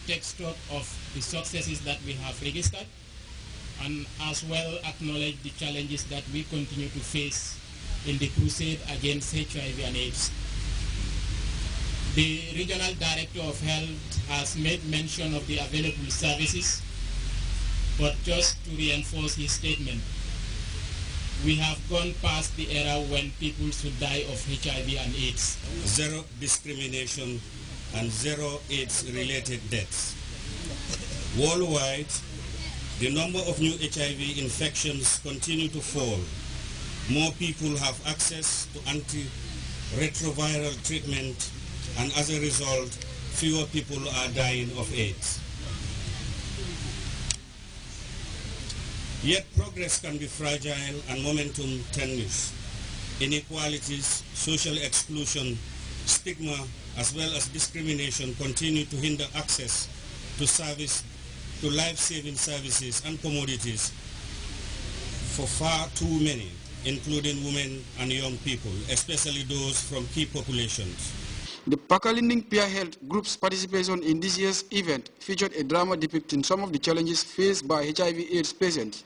take stock of the successes that we have registered, and as well acknowledge the challenges that we continue to face in the crusade against HIV and AIDS. The Regional Director of Health has made mention of the available services, but just to reinforce his statement, we have gone past the era when people should die of HIV and AIDS. Zero discrimination and zero AIDS-related deaths. Worldwide, the number of new HIV infections continue to fall. More people have access to antiretroviral treatment, and as a result, fewer people are dying of AIDS. Yet progress can be fragile and momentum tenuous. Inequalities, social exclusion, stigma, as well as discrimination continue to hinder access to life-saving services and commodities for far too many, including women and young people, especially those from key populations. The Pakalinding Peer Health Group's participation in this year's event featured a drama depicting some of the challenges faced by HIV/AIDS patients.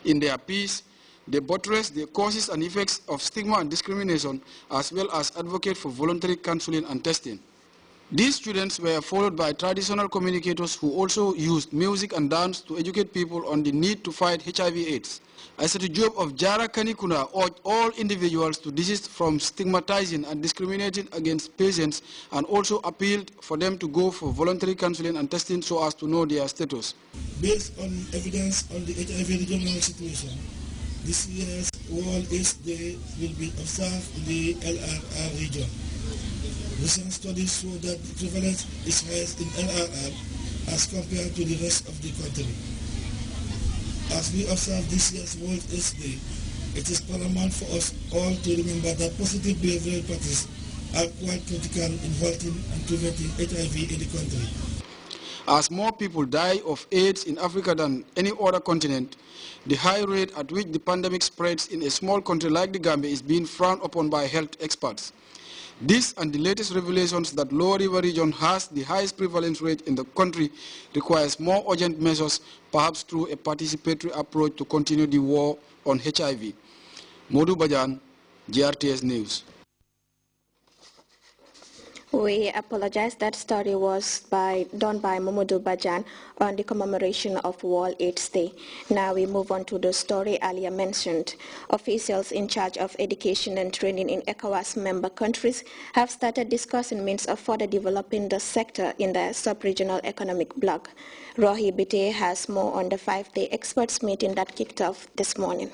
In their piece, they buttress the causes and effects of stigma and discrimination, as well as advocate for voluntary counseling and testing. These students were followed by traditional communicators who also used music and dance to educate people on the need to fight HIV/AIDS. Asatu Job of Jara Kanikuna urged all individuals to desist from stigmatizing and discriminating against patients, and also appealed for them to go for voluntary counseling and testing so as to know their status. Based on evidence on the HIV regional situation, this year's World AIDS Day will be observed in the LRR region. Recent studies show that the prevalence is highest in LRR as compared to the rest of the country. As we observe this year's World AIDS Day, it is paramount for us all to remember that positive behavioral practices are quite critical in halting and preventing HIV in the country. As more people die of AIDS in Africa than any other continent, the high rate at which the pandemic spreads in a small country like the Gambia is being frowned upon by health experts. This and the latest revelations that Lower River region has the highest prevalence rate in the country requires more urgent measures, perhaps through a participatory approach to continue the war on HIV. Modu Bajan, GRTS News. We apologize. That story was done by Mamadou Bajan on the commemoration of World AIDS Day. Now we move on to the story earlier mentioned. Officials in charge of education and training in ECOWAS member countries have started discussing means of further developing the sector in the sub-regional economic bloc. Rohi Bite has more on the 5-day experts meeting that kicked off this morning.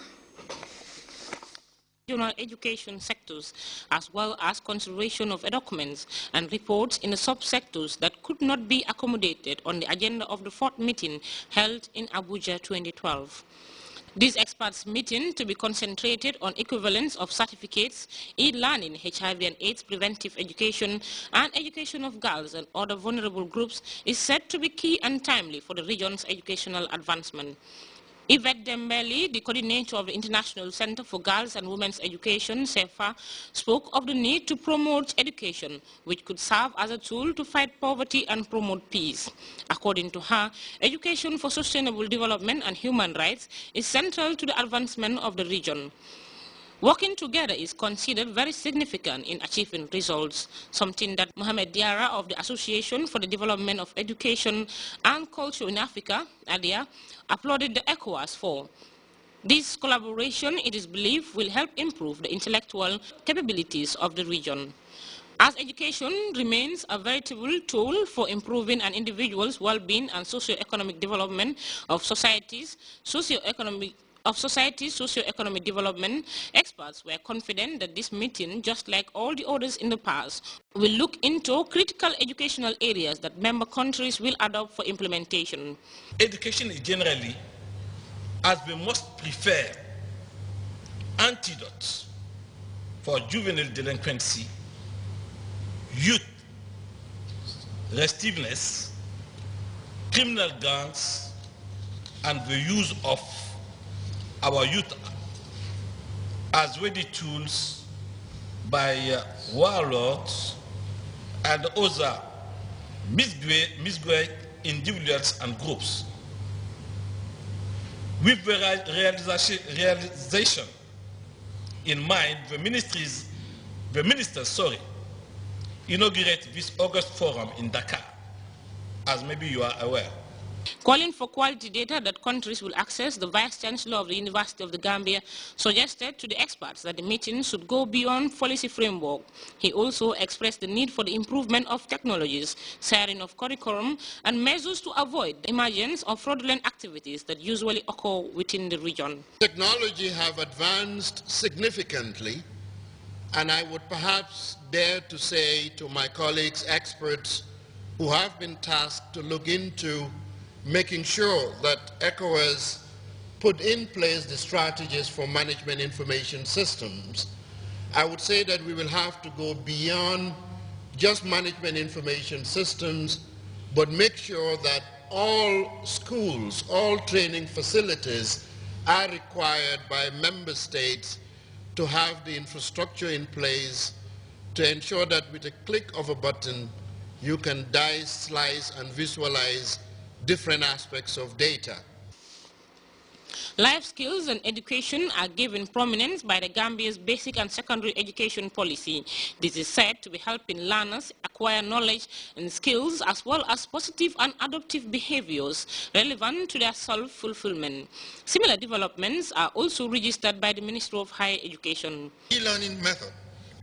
Regional education sectors, as well as consideration of documents and reports in the subsectors that could not be accommodated on the agenda of the 4th meeting held in Abuja 2012. This experts meeting, to be concentrated on equivalence of certificates, e-learning, HIV and AIDS preventive education, and education of girls and other vulnerable groups, is said to be key and timely for the region's educational advancement. Yvette Dembele, the coordinator of the International Center for Girls and Women's Education, CEFA, spoke of the need to promote education, which could serve as a tool to fight poverty and promote peace. According to her, education for sustainable development and human rights is central to the advancement of the region. Working together is considered very significant in achieving results, something that Mohamed Diarra of the Association for the Development of Education and Culture in Africa, ADIA, applauded the ECOWAS for. This collaboration, it is believed, will help improve the intellectual capabilities of the region. As education remains a veritable tool for improving an individual's well-being and socio-economic development of society's socio-economic development, experts were confident that this meeting, just like all the others in the past, will look into critical educational areas that member countries will adopt for implementation. Education is generally, as we most prefer, antidote for juvenile delinquency, youth restiveness, criminal gangs, and the use of our youth as ready tools by warlords and other misguided individuals and groups. With the realization in mind, the minister inaugurated this August forum in Dakar, as maybe you are aware. Calling for quality data that countries will access, the Vice-Chancellor of the University of the Gambia suggested to the experts that the meeting should go beyond policy framework. He also expressed the need for the improvement of technologies, sharing of curriculum, and measures to avoid the emergence of fraudulent activities that usually occur within the region. Technology have advanced significantly, and I would perhaps dare to say to my colleagues, experts, who have been tasked to look into making sure that ECOWAS put in place the strategies for management information systems, I would say that we will have to go beyond just management information systems, but make sure that all schools, all training facilities are required by member states to have the infrastructure in place to ensure that with a click of a button you can dice, slice, and visualize different aspects of data. Life skills and education are given prominence by the Gambia's basic and secondary education policy. This is said to be helping learners acquire knowledge and skills as well as positive and adaptive behaviors relevant to their self-fulfillment. Similar developments are also registered by the Ministry of Higher Education. E-learning method.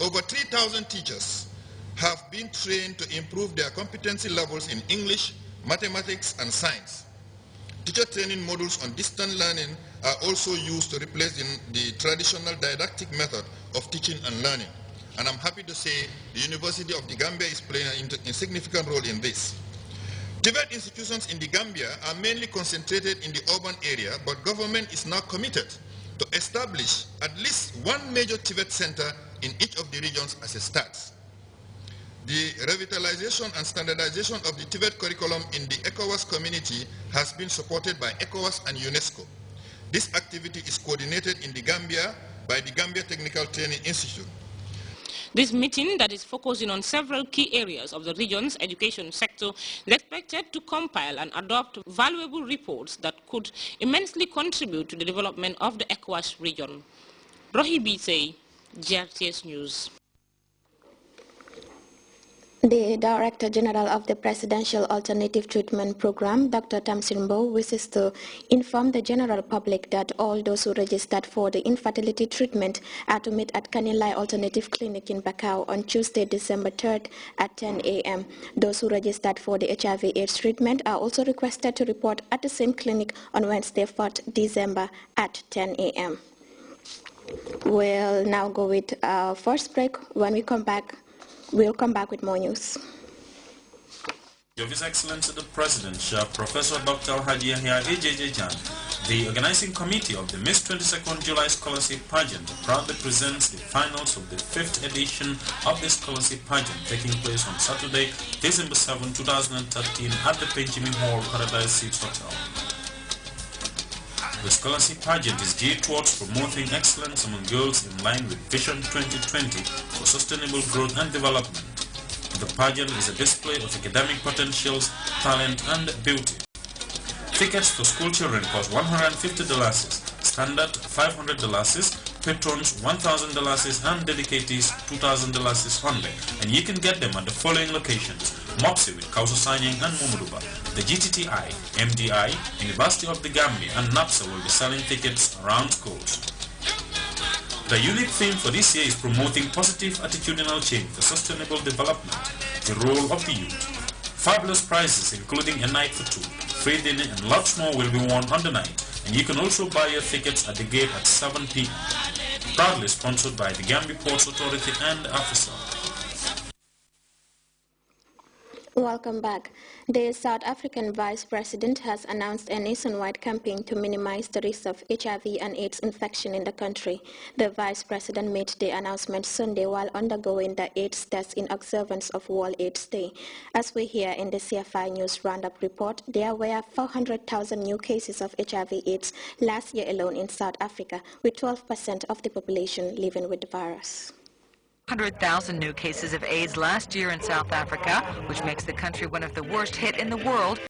Over 3,000 teachers have been trained to improve their competency levels in English, mathematics, and science. Teacher training modules on distant learning are also used to replace the traditional didactic method of teaching and learning. And I'm happy to say the University of the Gambia is playing a significant role in this. TVET institutions in the Gambia are mainly concentrated in the urban area, but government is now committed to establish at least one major TVET center in each of the regions as a start. The revitalization and standardization of the TVET curriculum in the ECOWAS community has been supported by ECOWAS and UNESCO. This activity is coordinated in the Gambia by the Gambia Technical Training Institute. This meeting that is focusing on several key areas of the region's education sector is expected to compile and adopt valuable reports that could immensely contribute to the development of the ECOWAS region. Rohi Bisey, Grts News. The Director General of the Presidential Alternative Treatment Program, Dr. Tamsimbo, wishes to inform the general public that all those who registered for the infertility treatment are to meet at Kanilai Alternative Clinic in Bakau on Tuesday, December 3rd at 10 a.m. Those who registered for the HIV/AIDS treatment are also requested to report at the same clinic on Wednesday, 4th December at 10 a.m. We'll now go with our first break. When we come back, we'll come back with more news. Of His Excellency the President, Professor Dr. Haji Yahya AJJ Jan, the organizing committee of the Miss 22nd July Scholarship Pageant proudly presents the finals of the 5th edition of the Scholarship Pageant taking place on Saturday, December 7, 2013 at the Benjamin Hall Paradise Suites Hotel. The Scholarship Pageant is geared towards promoting excellence among girls in line with Vision 2020 for sustainable growth and development. The pageant is a display of academic potentials, talent, and beauty. Tickets for school children cost $150, standard $500, patrons $1,000, and dedicatees $2,000 only. And you can get them at the following locations: Mopsi with Kausasanyang and Mumuduba. The GTTI, MDI, University of the Gambia, and NAPSA will be selling tickets around schools. The unique theme for this year is promoting positive attitudinal change for sustainable development, the role of the youth. Fabulous prizes including a night for two, free dinner, and lots more will be won on the night, and you can also buy your tickets at the gate at 7 p.m. Proudly sponsored by the Gambia Ports Authority and AFISA. Welcome back. The South African Vice President has announced a nationwide campaign to minimize the risk of HIV and AIDS infection in the country. The Vice President made the announcement Sunday while undergoing the AIDS test in observance of World AIDS Day. As we hear in the CFI News Roundup report, there were 400,000 new cases of HIV/AIDS last year alone in South Africa, with 12% of the population living with the virus. 100,000 new cases of AIDS last year in South Africa, which makes the country one of the worst hit in the world.